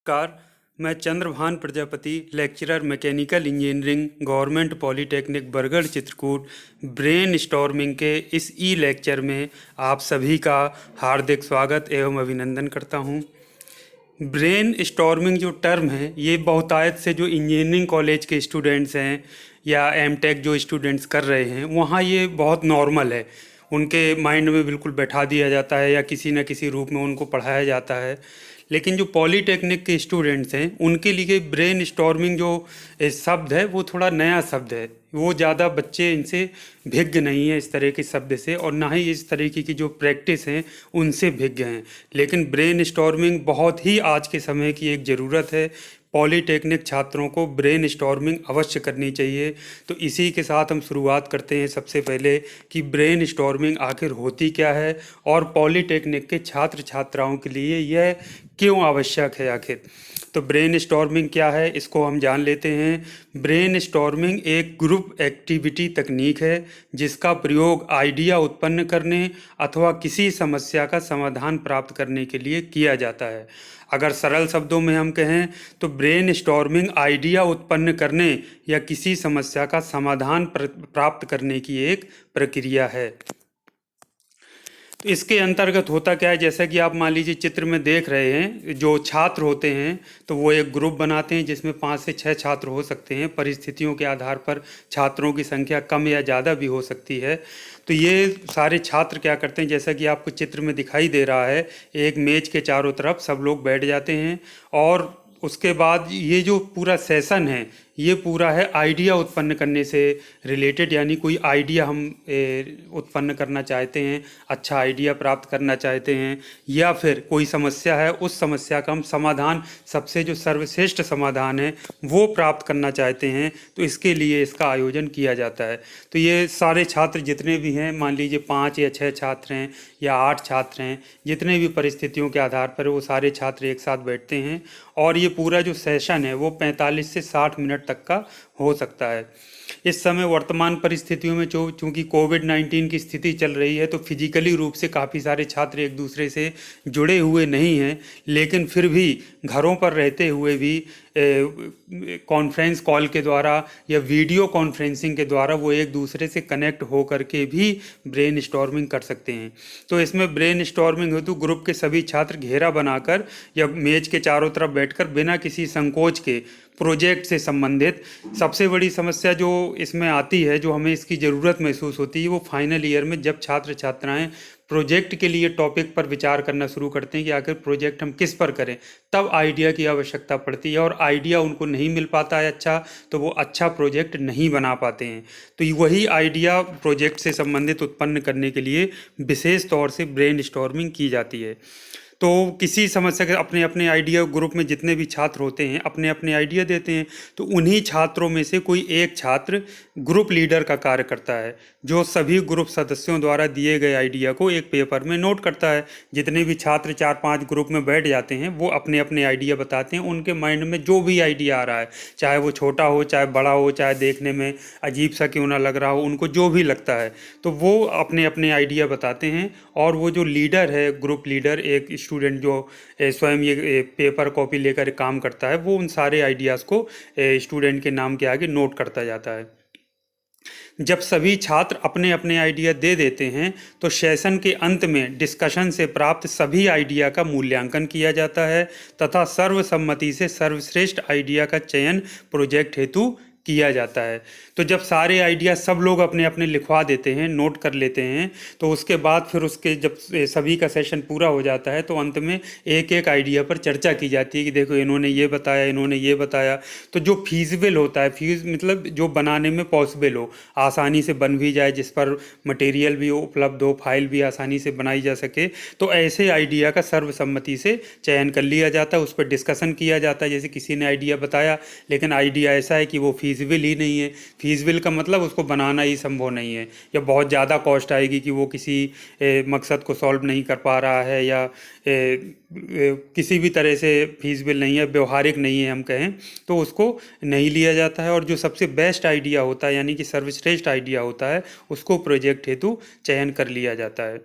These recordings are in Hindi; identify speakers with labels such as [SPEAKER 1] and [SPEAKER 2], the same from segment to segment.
[SPEAKER 1] नमस्कार। मैं Chandrabhan Prajapati, lecturer mechanical engineering, government polytechnic Bargarh Chitrakoot, brain storming के इस ई लेक्चर में आप सभी का हार्दिक स्वागत एवं अभिनंदन करता हूं। ब्रेन स्टॉर्मिंग जो टर्म है, ये बहुतायत से जो इंजीनियरिंग कॉलेज के स्टूडेंट्स हैं या एमटेक जो स्टूडेंट्स कर रहे हैं, वहाँ ये बहुत नॉर्मल है। उनके माइंड में बिल्कुल बैठा दिया जाता है या किसी न किसी रूप में उनको पढ़ाया जाता है। लेकिन जो पॉलीटेक्निक के स्टूडेंट्स हैं, उनके लिए ब्रेन स्टॉर्मिंग जो शब्द है, वो थोड़ा नया शब्द है। वो ज़्यादा बच्चे इनसे भिज्ञ नहीं है इस तरह के शब्द से, और ना ही इस तरीके की जो प्रैक्टिस हैं उनसे भिज्ञ हैं। लेकिन ब्रेन स्टॉर्मिंग बहुत ही आज के समय की एक ज़रूरत है। पॉलीटेक्निक छात्रों को ब्रेन स्टॉर्मिंग अवश्य करनी चाहिए। तो इसी के साथ हम शुरुआत करते हैं सबसे पहले कि ब्रेन स्टॉर्मिंग आखिर होती क्या है और पॉलीटेक्निक के छात्र छात्राओं के लिए यह क्यों आवश्यक है आखिर। तो ब्रेन स्टॉर्मिंग क्या है, इसको हम जान लेते हैं। ब्रेन स्टॉर्मिंग एक ग्रुप एक्टिविटी तकनीक है जिसका प्रयोग आइडिया उत्पन्न करने अथवा किसी समस्या का समाधान प्राप्त करने के लिए किया जाता है। अगर सरल शब्दों में हम कहें तो ब्रेन स्टॉर्मिंग आइडिया उत्पन्न करने या किसी समस्या का समाधान प्राप्त करने की एक प्रक्रिया है। तो इसके अंतर्गत होता क्या है, जैसा कि आप मान लीजिए चित्र में देख रहे हैं, जो छात्र होते हैं तो वो एक ग्रुप बनाते हैं जिसमें 5 से 6 छात्र हो सकते हैं। परिस्थितियों के आधार पर छात्रों की संख्या कम या ज़्यादा भी हो सकती है। तो ये सारे छात्र क्या करते हैं, जैसा कि आपको चित्र में दिखाई दे रहा है, एक मेज के चारों तरफ सब लोग बैठ जाते हैं और उसके बाद ये जो पूरा सेशन है, ये पूरा है आइडिया उत्पन्न करने से रिलेटेड। यानी कोई आइडिया हम उत्पन्न करना चाहते हैं, अच्छा आइडिया प्राप्त करना चाहते हैं, या फिर कोई समस्या है, उस समस्या का हम समाधान, सबसे जो सर्वश्रेष्ठ समाधान है वो प्राप्त करना चाहते हैं। तो इसके लिए इसका आयोजन किया जाता है। तो ये सारे छात्र जितने भी हैं, मान लीजिए 5 या 6 छात्र हैं या 8 छात्र हैं, जितने भी परिस्थितियों के आधार पर वो सारे छात्र एक साथ बैठते हैं और ये पूरा जो सेशन है वो 45 से 60 मिनट तक का हो सकता है। इस समय वर्तमान परिस्थितियों में चूँकि कोविड-19 की स्थिति चल रही है, तो फिजिकली रूप से काफ़ी सारे छात्र एक दूसरे से जुड़े हुए नहीं हैं, लेकिन फिर भी घरों पर रहते हुए भी कॉन्फ्रेंस कॉल के द्वारा या वीडियो कॉन्फ्रेंसिंग के द्वारा वो एक दूसरे से कनेक्ट हो करके भी ब्रेन स्टॉर्मिंग कर सकते हैं। तो इसमें ब्रेन स्टॉर्मिंग हेतु ग्रुप के सभी छात्र घेरा बनाकर या मेज के चारों तरफ बैठकर बिना किसी संकोच के प्रोजेक्ट से संबंधित, सबसे बड़ी समस्या जो इसमें आती है, जो हमें इसकी ज़रूरत महसूस होती है, वो फाइनल ईयर में जब छात्र छात्राएं प्रोजेक्ट के लिए टॉपिक पर विचार करना शुरू करते हैं कि आखिर प्रोजेक्ट हम किस पर करें, तब आइडिया की आवश्यकता पड़ती है और आइडिया उनको नहीं मिल पाता है अच्छा, तो वो अच्छा प्रोजेक्ट नहीं बना पाते हैं। तो वही आइडिया प्रोजेक्ट से संबंधित उत्पन्न करने के लिए विशेष तौर से ब्रेन स्टॉर्मिंग की जाती है। तो किसी समस्या के अपने अपने आइडिया, ग्रुप में जितने भी छात्र होते हैं अपने अपने आइडिया देते हैं। तो उन्हीं छात्रों में से कोई एक छात्र ग्रुप लीडर का कार्य करता है, जो सभी ग्रुप सदस्यों द्वारा दिए गए आइडिया को एक पेपर में नोट करता है। जितने भी छात्र 4-5 ग्रुप में बैठ जाते हैं, वो अपने अपने आइडिया बताते हैं। उनके माइंड में जो भी आइडिया आ रहा है, चाहे वो छोटा हो, चाहे बड़ा हो, चाहे देखने में अजीब सा क्यों ना लग रहा हो, उनको जो भी लगता है, तो वो अपने अपने आइडिया बताते हैं। और वो जो लीडर है, ग्रुप लीडर, एक स्टूडेंट जो स्वयं ये पेपर कॉपी लेकर काम करता है, वो उन सारे आइडियाज़ को स्टूडेंट के नाम के आगे नोट करता जाता है। जब सभी छात्र अपने अपने आइडिया दे देते हैं, तो सेशन के अंत में डिस्कशन से प्राप्त सभी आइडिया का मूल्यांकन किया जाता है तथा सर्वसम्मति से सर्वश्रेष्ठ आइडिया का चयन प्रोजेक्ट हेतु किया जाता है। तो जब सारे आइडिया सब लोग अपने अपने लिखवा देते हैं, नोट कर लेते हैं, तो उसके बाद फिर उसके जब सभी का सेशन पूरा हो जाता है, तो अंत में एक एक आइडिया पर चर्चा की जाती है कि देखो इन्होंने ये बताया, इन्होंने ये बताया। तो जो फीजिबल होता है, मतलब जो बनाने में पॉसिबल हो, आसानी से बन भी जाए, जिस पर मटेरियल भी उपलब्ध हो, फाइल भी आसानी से बनाई जा सके, तो ऐसे आइडिया का सर्वसम्मति से चयन कर लिया जाता है। उस पर डिस्कशन किया जाता है। जैसे किसी ने आइडिया बताया, लेकिन आइडिया ऐसा है कि वो फीजिबल ही नहीं है। फीजिबल का मतलब उसको बनाना ही संभव नहीं है, या बहुत ज़्यादा कॉस्ट आएगी कि वो किसी मकसद को सॉल्व नहीं कर पा रहा है, या किसी भी तरह से फीजिबल नहीं है, व्यवहारिक नहीं है हम कहें, तो उसको नहीं लिया जाता है। और जो सबसे बेस्ट आइडिया होता है, यानी कि सर्वश्रेष्ठ आइडिया होता है, उसको प्रोजेक्ट हेतु चयन कर लिया जाता है।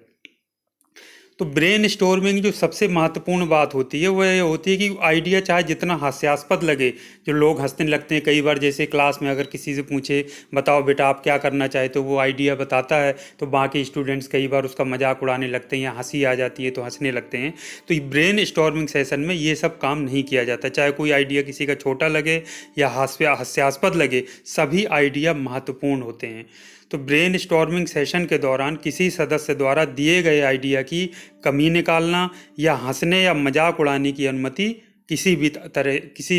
[SPEAKER 1] तो ब्रेन स्टॉर्मिंग जो सबसे महत्वपूर्ण बात होती है वह ये होती है कि आइडिया चाहे जितना हास्यास्पद लगे, जो लोग हंसने लगते हैं कई बार, जैसे क्लास में अगर किसी से पूछे बताओ बेटा आप क्या करना चाहते हो, वो आइडिया बताता है तो बाकी स्टूडेंट्स कई बार उसका मजाक उड़ाने लगते हैं या हंसी आ जाती है तो हंसने लगते हैं। तो ये ब्रेन स्टॉर्मिंग सेशन में ये सब काम नहीं किया जाता, चाहे कोई आइडिया किसी का छोटा लगे या हास्यास्पद लगे, सभी आइडिया महत्वपूर्ण होते हैं। तो ब्रेन स्टॉर्मिंग सेशन के दौरान किसी सदस्य द्वारा दिए गए आइडिया की कमी निकालना या हंसने या मजाक उड़ाने की अनुमति किसी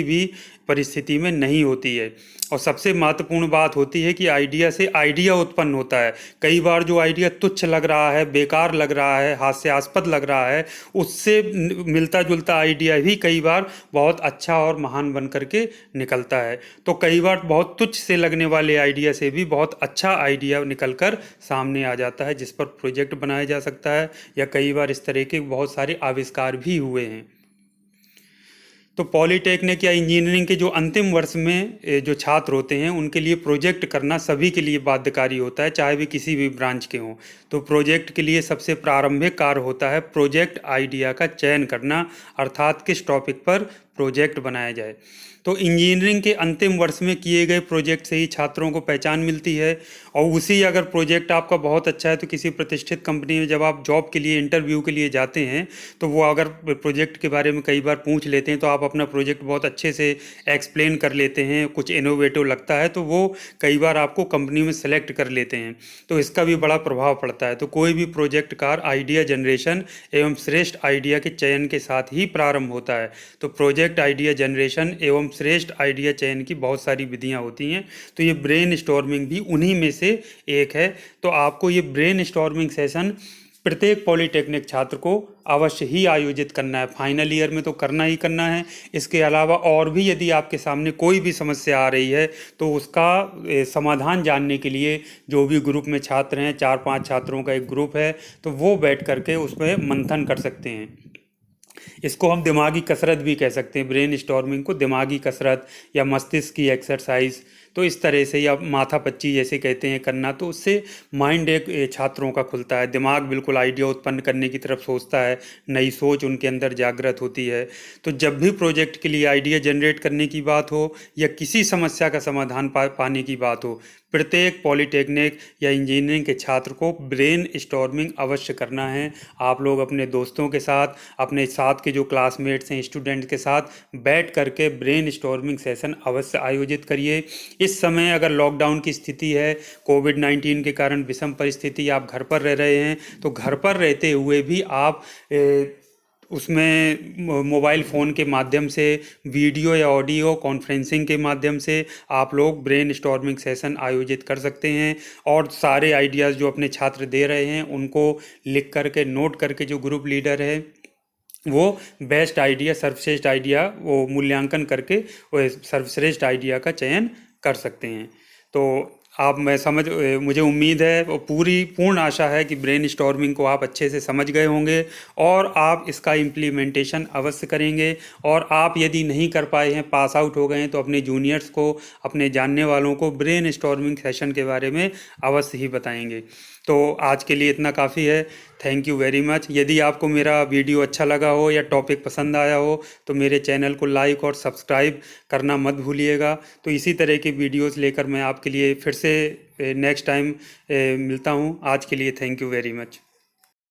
[SPEAKER 1] भी परिस्थिति में नहीं होती है। और सबसे महत्वपूर्ण बात होती है कि आइडिया से आइडिया उत्पन्न होता है। कई बार जो आइडिया तुच्छ लग रहा है, बेकार लग रहा है, हास्यास्पद लग रहा है, उससे मिलता जुलता आइडिया भी कई बार बहुत अच्छा और महान बन करके निकलता है। तो कई बार बहुत तुच्छ से लगने वाले आइडिया से भी बहुत अच्छा आइडिया निकल कर सामने आ जाता है, जिस पर प्रोजेक्ट बनाया जा सकता है, या कई बार इस तरह के बहुत सारे आविष्कार भी हुए हैं। तो पॉलीटेक्निक या इंजीनियरिंग के जो अंतिम वर्ष में जो छात्र होते हैं उनके लिए प्रोजेक्ट करना सभी के लिए बाध्यकारी होता है, चाहे वे किसी भी ब्रांच के हों। तो प्रोजेक्ट के लिए सबसे प्रारंभिक कार्य होता है प्रोजेक्ट आइडिया का चयन करना, अर्थात किस टॉपिक पर प्रोजेक्ट बनाया जाए। तो इंजीनियरिंग के अंतिम वर्ष में किए गए प्रोजेक्ट से ही छात्रों को पहचान मिलती है, और उसी अगर प्रोजेक्ट आपका बहुत अच्छा है तो किसी प्रतिष्ठित कंपनी में जब आप जॉब के लिए इंटरव्यू के लिए जाते हैं तो वो अगर प्रोजेक्ट के बारे में कई बार पूछ लेते हैं तो आप अपना प्रोजेक्ट बहुत अच्छे से एक्सप्लेन कर लेते हैं, कुछ इनोवेटिव लगता है तो वो कई बार आपको कंपनी में सेलेक्ट कर लेते हैं। तो इसका भी बड़ा प्रभाव पड़ता है। तो कोई भी प्रोजेक्ट कार आइडिया जनरेशन एवं श्रेष्ठ आइडिया के चयन के साथ ही प्रारंभ होता है। तो प्रोजेक्ट आइडिया जनरेशन एवं श्रेष्ठ आइडिया चयन की बहुत सारी विधियां होती हैं, तो ये ब्रेन स्टॉर्मिंग भी उन्हीं में से एक है। तो आपको ये ब्रेन स्टॉर्मिंग सेशन प्रत्येक पॉलीटेक्निक छात्र को अवश्य ही आयोजित करना है, फाइनल ईयर में तो करना ही करना है। इसके अलावा और भी यदि आपके सामने कोई भी समस्या आ रही है तो उसका समाधान जानने के लिए जो भी ग्रुप में छात्र हैं, 4-5 छात्रों का एक ग्रुप है, तो वो बैठ करके उसमें मंथन कर सकते हैं। इसको हम दिमागी कसरत भी कह सकते हैं, ब्रेन स्टॉर्मिंग को दिमागी कसरत या मस्तिष्क की एक्सरसाइज, तो इस तरह से, या माथा पच्ची जैसे कहते हैं करना, तो उससे माइंड एक छात्रों का खुलता है, दिमाग बिल्कुल आइडिया उत्पन्न करने की तरफ सोचता है, नई सोच उनके अंदर जागृत होती है। तो जब भी प्रोजेक्ट के लिए आइडिया जनरेट करने की बात हो या किसी समस्या का समाधान पाने की बात हो, प्रत्येक पॉलीटेक्निक या इंजीनियरिंग के छात्र को ब्रेन स्टॉर्मिंग अवश्य करना है। आप लोग अपने दोस्तों के साथ, अपने साथ के जो क्लासमेट्स हैं, स्टूडेंट के साथ बैठ करके ब्रेन स्टॉर्मिंग सेशन अवश्य आयोजित करिए। इस समय अगर लॉकडाउन की स्थिति है, कोविड-19 के कारण विषम परिस्थिति, आप घर पर रह रहे हैं, तो घर पर रहते हुए भी आप उसमें मोबाइल फ़ोन के माध्यम से, वीडियो या ऑडियो कॉन्फ्रेंसिंग के माध्यम से आप लोग ब्रेन स्टॉर्मिंग सेशन आयोजित कर सकते हैं। और सारे आइडियाज़ जो अपने छात्र दे रहे हैं उनको लिख करके, नोट करके, जो ग्रुप लीडर है वो बेस्ट आइडिया, सर्वश्रेष्ठ आइडिया वो मूल्यांकन करके वो सर्वश्रेष्ठ आइडिया का चयन कर सकते हैं। तो आप, मुझे उम्मीद है और पूर्ण आशा है कि ब्रेन स्टॉर्मिंग को आप अच्छे से समझ गए होंगे और आप इसका इम्प्लीमेंटेशन अवश्य करेंगे। और आप यदि नहीं कर पाए हैं, पास आउट हो गए हैं, तो अपने जूनियर्स को, अपने जानने वालों को ब्रेन स्टॉर्मिंग सेशन के बारे में अवश्य ही बताएंगे। तो आज के लिए इतना काफ़ी है। Thank you very much. यदि आपको मेरा वीडियो अच्छा लगा हो या टॉपिक पसंद आया हो तो मेरे चैनल को लाइक और सब्सक्राइब करना मत भूलिएगा। तो इसी तरह की वीडियोस लेकर मैं आपके लिए फिर से नेक्स्ट टाइम मिलता हूँ। आज के लिए थैंक यू वेरी मच।